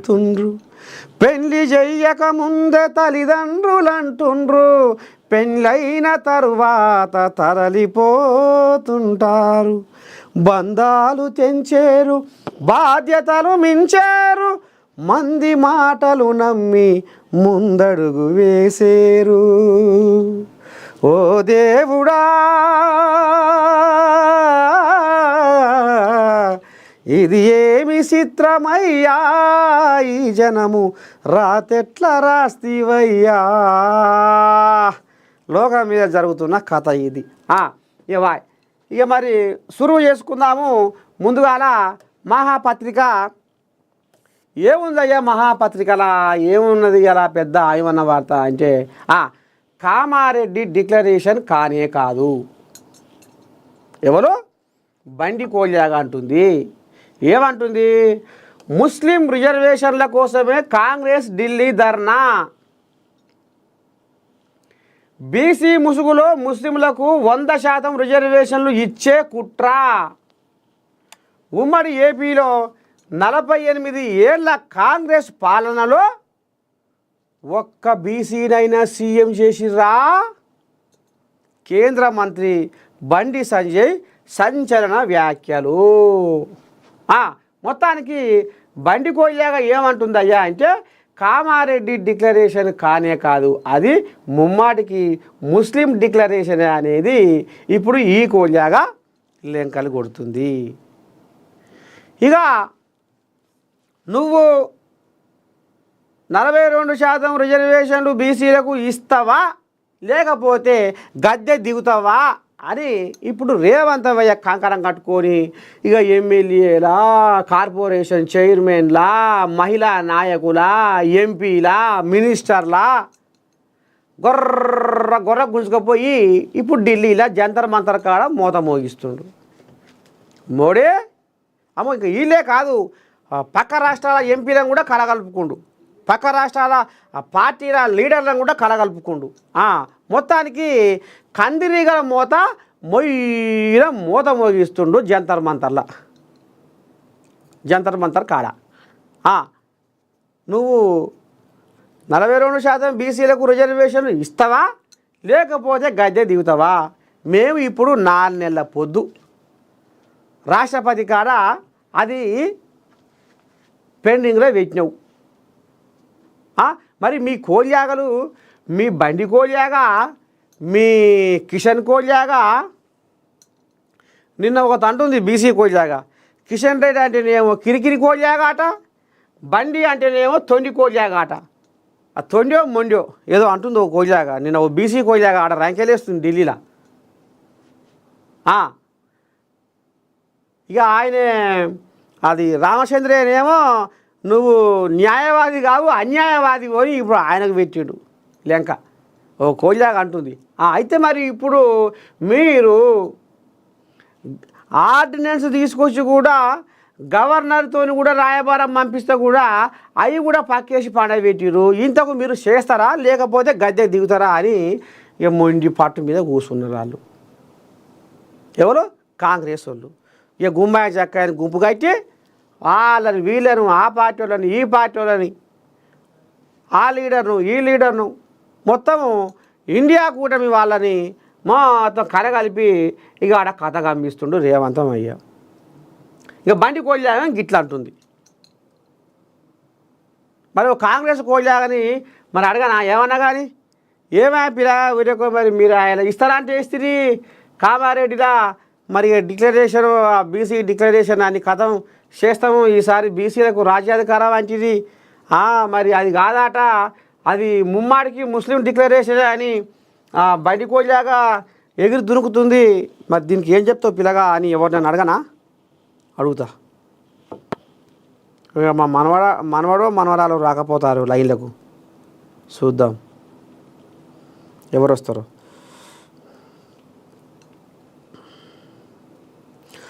తుండ్రు పెళ్లి చెయ్యక ముందే తల్లిదండ్రులంటుండ్రు, పెళ్ళైన తరువాత తరలిపోతుంటారు. బంధాలు తెంచేరు, బాధ్యతలు మించారు, మంది మాటలు నమ్మి ముందడుగు వేసేరు. ఓ దేవుడా, ఇది ఏమి చిత్రమయ్యా, ఈ జనము రాతెట్ల రాస్తివయ్యా. లోకం మీద జరుగుతున్న కథ ఇది. ఇక మరి సురువు చేసుకుందాము. ముందుగాల మహాపత్రిక ఏముందయ్యా, మహాపత్రికలా ఏమున్నది అలా పెద్ద ఆయమన్న వార్త అంటే కామారెడ్డి డిక్లరేషన్ కానే కాదు. ఎవరు? బండి కోల్యాగా అంటుంది. ఏమంటుంది? ముస్లిం రిజర్వేషన్ల కోసమే కాంగ్రెస్ ఢిల్లీ ధర్నా, బీసీ ముసుగులో ముస్లింలకు 100% రిజర్వేషన్లు ఇచ్చే కుట్ర. ఉమ్మడి ఏపీలో 48 ఏళ్ల కాంగ్రెస్ పాలనలో ఒక్క బీసీనైనా సీఎం చేసిర్రా? కేంద్ర మంత్రి బండి సంజయ్ సంచలన వ్యాఖ్యలు. మొత్తానికి బండి కోల్యాగా ఏమంటుందయ్యా అంటే, కామారెడ్డి డిక్లరేషన్ కానే కాదు, అది ముమ్మాటికి ముస్లిం డిక్లరేషన్ అనేది ఇప్పుడు ఈ కోల్యాగా లెంకలు కొడుతుంది. ఇక నువ్వు 42% రిజర్వేషన్లు బీసీలకు ఇస్తావా, లేకపోతే గద్దె దిగుతావా అని ఇప్పుడు రేవంత్ అయ్య కంకణం కట్టుకొని ఇక ఎమ్మెల్యేలా, కార్పొరేషన్ చైర్మన్లా, మహిళా నాయకులా, ఎంపీలా, మినిస్టర్లా గొర్ర గుంజుకపోయి ఇప్పుడు ఢిల్లీలో జంతర్ మంతర్ కాడ మోత మోగిస్తుండు. మోడీ అమ్మో, ఇంకా వీళ్ళే కాదు, పక్క రాష్ట్రాల ఎంపీలను కూడా కలగలుపుకుండు, పక్క రాష్ట్రాల పార్టీల లీడర్లను కూడా కలగలుపుకుండు. మొత్తానికి కందిరీగల మోత మోత మోగిస్తుండు జంతర్ మంతర్ కాడ. నువ్వు 42% బీసీలకు రిజర్వేషన్లు ఇస్తావా, లేకపోతే గద్దె దిగుతావా? మేము ఇప్పుడు 4 నెలల పొద్దు రాష్ట్రపతి కాడ అది పెండింగ్లో పెట్టినావు. మరి మీ కోల్యాగలు, మీ బండి కోల్యాగా, మీ కిషన్ కోల్యాగా నిన్న ఒక తంటుంది బీసీ కోల్యాగా. కిషన్ రెడ్డి అంటేనేమో కిరికిరి కోల్యాగా అట, బండి అంటేనేమో తొండి కోల్యాగా అట. ఆ తొండో మొండో ఏదో అంటుంది ఒక కోల్యాగా. నిన్న ఓ బీసీ కోల్యాగా ఆడ ర్యాంకెలేస్తుంది ఢిల్లీలో. ఇక ఆయనే అది రామచంద్రనేమో నువ్వు న్యాయవాది కావు అన్యాయవాది అని ఇప్పుడు ఆయనకు పెట్టాడు లెంక. ఓ కోల్యాగా అంటుంది. అయితే మరి ఇప్పుడు మీరు ఆర్డినెన్స్ తీసుకొచ్చి కూడా గవర్నర్తో కూడా రాయబారం పంపిస్తే కూడా అవి కూడా పక్కేసి పండబెట్టిరు. ఇంతకు మీరు చేస్తారా, లేకపోతే గద్దె దిగుతారా అని ఇక మొండి పట్టు మీద కూర్చున్నారు వాళ్ళు. ఎవరు? కాంగ్రెస్ వాళ్ళు. ఇక గుమ్మాయి చక్కాయని గుంపు కట్టి వాళ్ళని వీళ్ళను, ఆ పార్టీ వాళ్ళని ఈ పార్టీ వాళ్ళని, ఆ లీడర్ను ఈ లీడర్ను, మొత్తము ఇండియా కూటమి వాళ్ళని మొత్తం కలగలిపి ఇక ఆడ కథ గమ్మిస్తుండు రేవంతం అయ్యా. ఇక బండి కోల్యాగా గిట్లా అంటుంది. మరి కాంగ్రెస్ కోల్యాగని మరి అడగనా ఏమన్నా కానీ, ఏమైనా పిల్ల వీరకో మరి మీరు ఆయన ఇస్తారా అంటే ఇస్తుంది కామారెడ్డిలా. మరి డిక్లరేషన్, బీసీ డిక్లరేషన్ అని కథం చేస్తాము, ఈసారి బీసీలకు రాజ్యాధికారం వంటిది. మరి అది కాదాట, అది ముమ్మాడికి ముస్లిం డిక్లరేషన్ అని బండి కోల్యాగా ఎగిరి దురుకుతుంది. మరి దీనికి ఏం చెప్తావు పిల్లగా అని ఎవరినైనా అడగనా? అడుగుతా. మా మనవరాలు రాకపోతారు లైన్లకు, చూద్దాం ఎవరు వస్తారో.